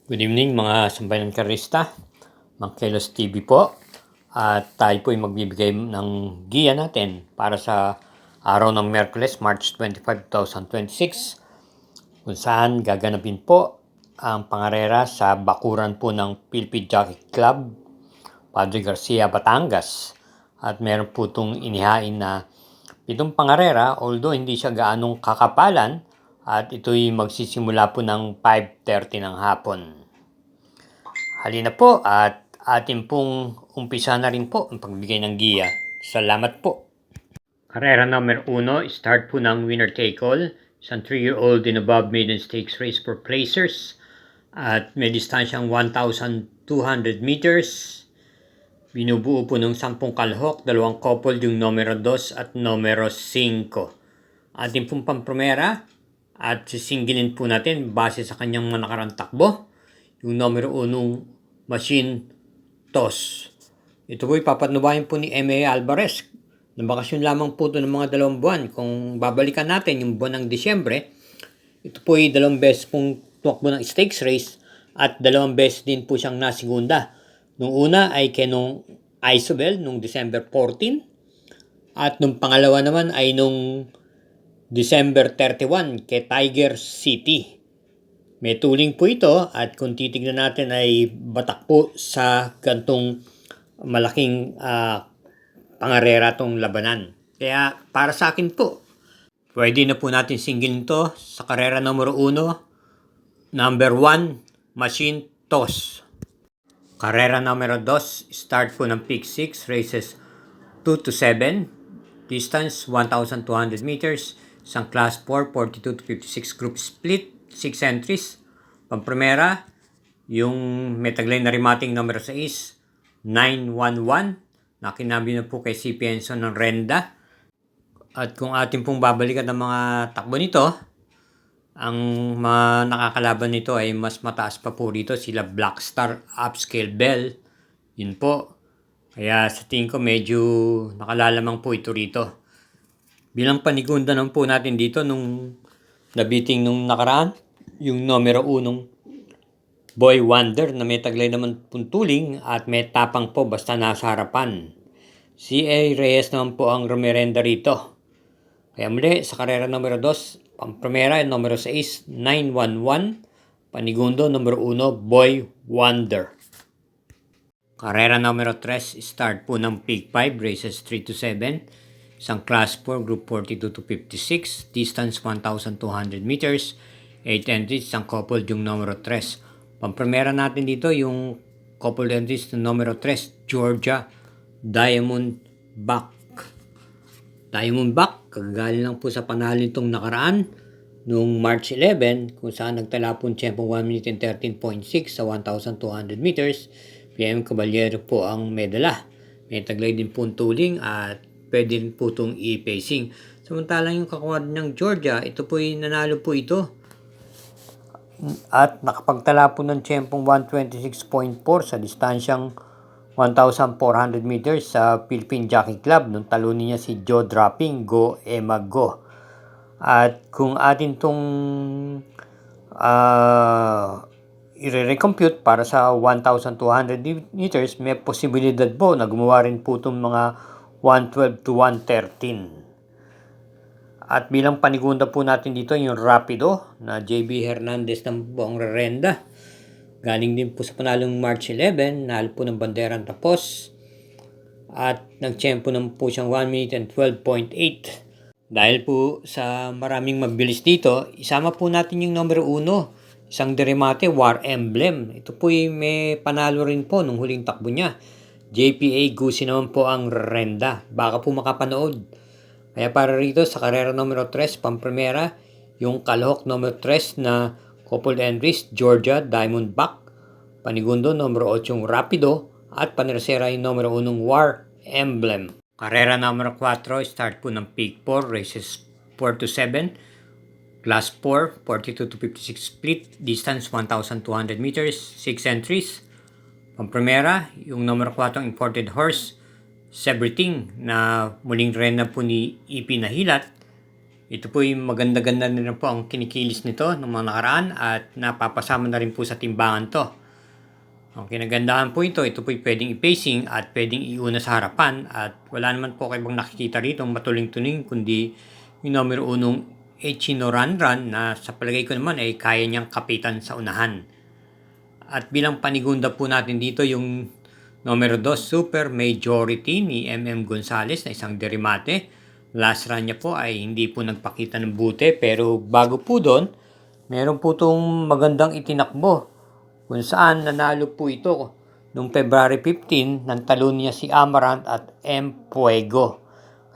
Good evening mga sambayan karista, Mangkelos TV po. At tayo po ay magbibigay ng giya natin para sa araw ng Miyerkules, March 25, 2026, kung saan gaganapin po ang pangarera sa bakuran po ng Philippine Jockey Club, Padre Garcia, Batangas. At meron po itong inihain na 7 pangarera, although hindi siya gaanong kakapalan, at ito'y magsisimula po ng 5:30 ng hapon. Halina po at atin pong umpisa na rin po ang pagbigay ng giya. Salamat po. Karera number 1, start po ng winner take all. Isang 3-year-old and above maiden stakes race for placers. At may distansyang 1,200 meters. Binubuo po ng 10 kalhok, 2 couple yung numero 2 at numero 5. Ating pong pampromera at sisingilin po natin base sa kanyang mga nakarang takbo. Yung numero 1, Machine Toss. Ito po ipapatnubayan po ni M.A. Alvarez. Nabakasyon lamang po ito ng mga 2 buwan. Kung babalikan natin yung buwan ng Disyembre, ito po ay 2 beses pong tumakbo ng stakes race at 2 beses din po siyang nasigunda. Nung una ay nung Isobel nung December 14 at nung pangalawa naman ay nung December 31 kay Tiger City. May tuling po ito at kung titignan natin ay batak po sa gantong malaking pangarera tong labanan. Kaya para sa akin po, pwede na po natin singgilin to sa karera numero 1, number 1, Machine Toss. Karera numero 2, start po ng Pick 6, races 2 to 7, distance 1,200 meters, isang class 4, 42 to 56 group split, 6 entries. Pampremera, yung may taglay na remating numero 6, 911, nakinabi na po kay C. Pienso ng Renda. At kung atin pong babalikan ng mga takbo nito, ang mga nakakalaban nito ay mas mataas pa po dito, sila Blackstar, Upscale Bell, yun po. Kaya sa tingin ko medyo nakalalamang po ito rito. Bilang panigunda naman po natin dito nung nabiting nung nakaraan, yung numero 1, Boy Wonder, na may taglay naman puntuling at may tapang po basta nasa harapan. C.A. Reyes naman po ang rumerenda rito. Kaya muli, sa karera numero 2, pampremera numero 6, 911, panigundo numero 1, Boy Wonder. Karera numero 3, start po ng Pig 5, races 3 to 7, isang class 4, group 42 to 56, distance 1,200 meters, 8 entries, isang couple yung numero 3. Pampremera natin dito yung couple entries ng numero 3, Georgia Diamondback. Diamondback, kagaling lang po sa panalo nitong nakaraan noong March 11 kung saan nagtala po ng tiyempong 1 minute and 13.6 sa 1,200 meters. PM Caballero po ang medala. May taglay din po tuling at pwede rin po itong e-pacing. Samantalang yung kakuha ng Georgia, ito po yung nanalo po ito. At nakapagtala po ng tiyempong 126.4 sa distansyang 1,400 meters sa Philippine Jockey Club nung talunin niya si Joe Dropping, Go Emma Go. At kung atin itong i-recompute para sa 1,200 meters, may posibilidad po na gumawa rin po itong mga 112 to 113. At bilang panigunda po natin dito yung Rapido na JB Hernandez ng buong rerenda. Galing din po sa panalong March 11, nahal po ng banderang tapos. At nagtiyempo naman po siyang 1 minute and 12.8. Dahil po sa maraming mabilis dito, isama po natin yung numero 1, isang deremate, War Emblem. Ito po may panalo rin po nung huling takbo niya. JPA Gusi naman po ang renda. Baka po makapanood. Kaya para rito sa karera numero 3, pampremera, yung kalhok numero 3 na couple entries, Georgia Diamondback, panigundo numero 8 yung Rapido, at panersera yung numero 1 War Emblem. Karera numero 4, start po ng Pig 4, races 4 to 7, class 4, 42 to 56 split, distance 1,200 meters, 6 entries. Pampremera, yung numero 4 imported horse, Sebriting, na muling rena po ni EP Nahilat. Ito po yung maganda-ganda na rin po ang kinikilis nito ng mga nakaraan at napapasama na rin po sa timbangan to. Ang kinagandahan po ito po pwedeng i-pacing at pwedeng iuna sa harapan at wala naman po kayo bang nakikita rito matuling-tuling kundi yung numero 1 Echino Ranran na sa palagay ko naman ay kaya niyang kapitan sa unahan. At bilang panigunda po natin dito yung numero 2 Super Majority ni MM Gonzales na isang derimate. Last run niya po ay hindi po nagpakita ng buti pero bago po doon, meron po itong magandang itinakbo kung saan nanalo po ito noong February 15 nang talo niya si Amarant at M. Puego.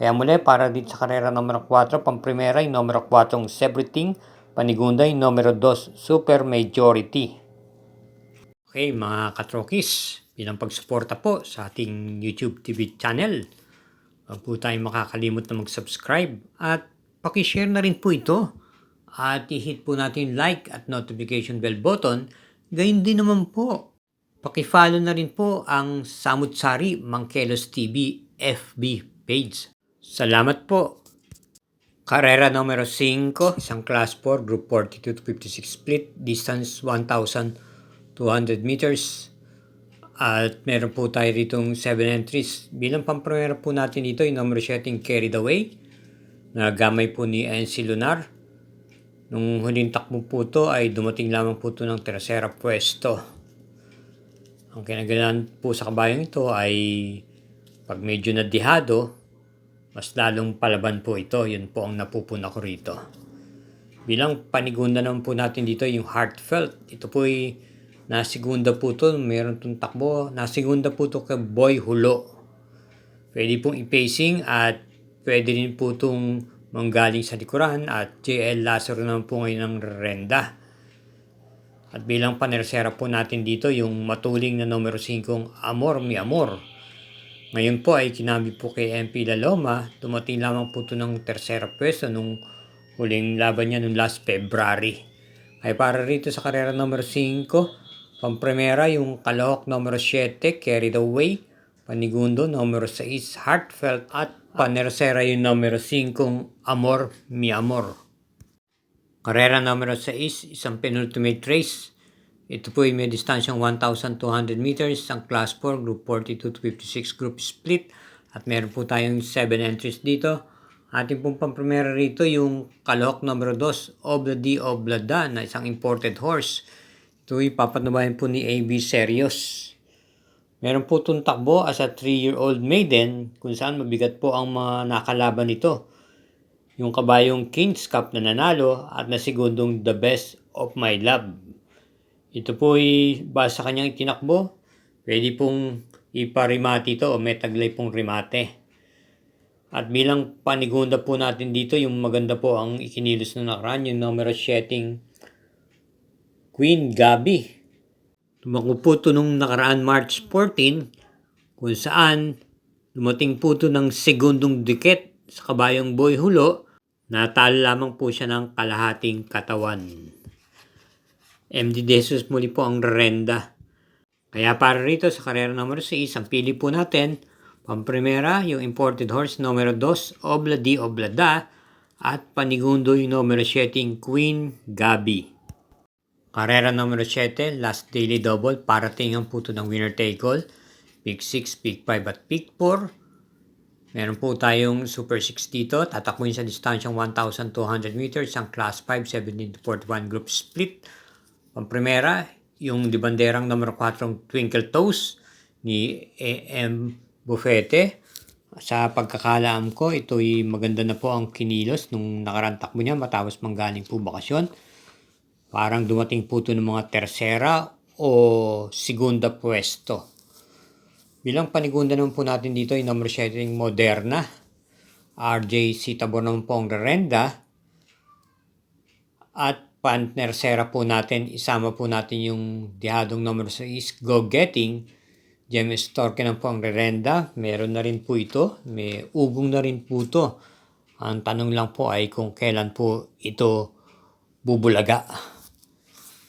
Kaya muli para dito sa karera numero 4, pamprimera yung numero 4 Everything, panigunda yung numero 2 Super Majority. Okay mga katrokis, bilang pagsuporta po sa ating YouTube TV channel, huwag po tayong makakalimot na mag-subscribe at pakishare na rin po ito at i-hit po natin like at notification bell button. Gayun din naman po, pakifollow na rin po ang Samut-Sari Mangkelos TV FB page. Salamat po. Karera numero 5, isang class 4, group 42 to 56 split, distance 1,200 meters. At meron po tayo ditong 7 entries. Bilang pamprimera po natin dito, yung numero 7 Carried Away, na gamay po ni NC Lunar. Nung huling takbo po ito ay dumating lamang po ito ng tercera pwesto. Ang kinagalan po sa kabayang ito ay pag medyo nadihado, mas lalong palaban po ito. Yun po ang napupuna ko rito. Bilang panigunda naman po natin dito yung Heartfelt. Ito po ay nasigunda po ito. Meron itong takbo. Nasigunda po ito kay Boy Hulo. Pwede pong i-pacing at pwede rin po itong manggaling sa likuran at JL Lazaro naman po ngayon ng renda. At bilang panersera po natin dito yung matuling na numero 5 Amor Mi Amor. Ngayon po ay kinabi po kay MP Laloma. Dumating lamang po ito ng tersera pwesto nung huling laban niya nung last February. Ay para rito sa karera numero 5, pamprimera yung Kalahok numero 7 Carried Away, panigundo numero 6 Heartfelt at panersera yung numero 5 Amor Mi Amor. Karera numero 6, isang penultimate race. Ito po ay may distansyang 1,200 meters, ang class 4, group 42 to 56 group split. At meron po tayong 7 entries dito. Ating pong pamprimera rito yung Kalahok numero 2, Obla Di Oblada na isang imported horse. Ito ay papatnubayan po ni AB Serios. Meron po itong takbo as a 3-year-old maiden kung saan mabigat po ang mga nakalaban nito. Yung kabayong King's Cup na nanalo at nasigundong The Best of My Love. Ito po ay base sa kanyang itinakbo. Pwede pong iparimate ito o may taglay pong rimate. At bilang panigunda po natin dito, yung maganda po ang ikinilos na nakaraan, yung numero 7 Queen Gabi. Tumakbo po ito nung nakaraan March 14 kung saan dumating po ito ng segundong dikit sa kabayang Boy Hulo. Natalo lamang po siya ng kalahating katawan. MD Jesus muli po ang renda. Kaya para rito sa karera numero 6, ang pili po natin, pamprimera yung imported horse numero 2 Obla Di Oblada at panigundo yung numero 7 Queen Gabi. Karera numero 7, last daily double, paratingan po ito ng winner take all, pick 6, pick 5 at pick 4. Meron po tayong Super 6 dito, tatakbuhin sa distansyang 1,200 meters, ang class 5, 17 to 41 group split. Pamprimera, yung di banderang numero 4 Twinkle Toes ni AM Bufete. Sa pagkakalaam ko, ito'y maganda na po ang kinilos nung nakarang takbo niya matapos manggaling po bakasyon. Parang dumating po ito ng mga tersera o segunda pwesto. Bilang panigunda naman po natin dito yung number 7 Moderna. RJ Citabor naman po ang renda. At panersera po natin, isama po natin yung dihadong number 6 Go Getting. James Torque naman po ang renda. Meron na rin po ito. May ugong na rin po ito. Ang tanong lang po ay kung kailan po ito bubulaga.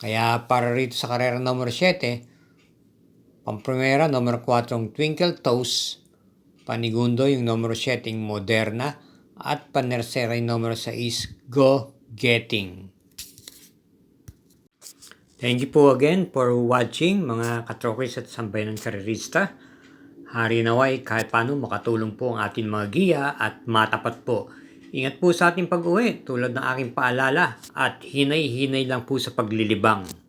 Kaya para rito sa karera number 7, pamprimera numero 4 Twinkle Toes, panigundo yung numero 7 Moderna At panersera yung numero 6, Go Getting. Thank you po again for watching mga katrokis at sambayan ng karerista. Hari naway kahit paano makatulong po ang ating mga giya at matapat po. Ingat po sa ating pag-uwi tulad ng aking paalala at hinay-hinay lang po sa paglilibang.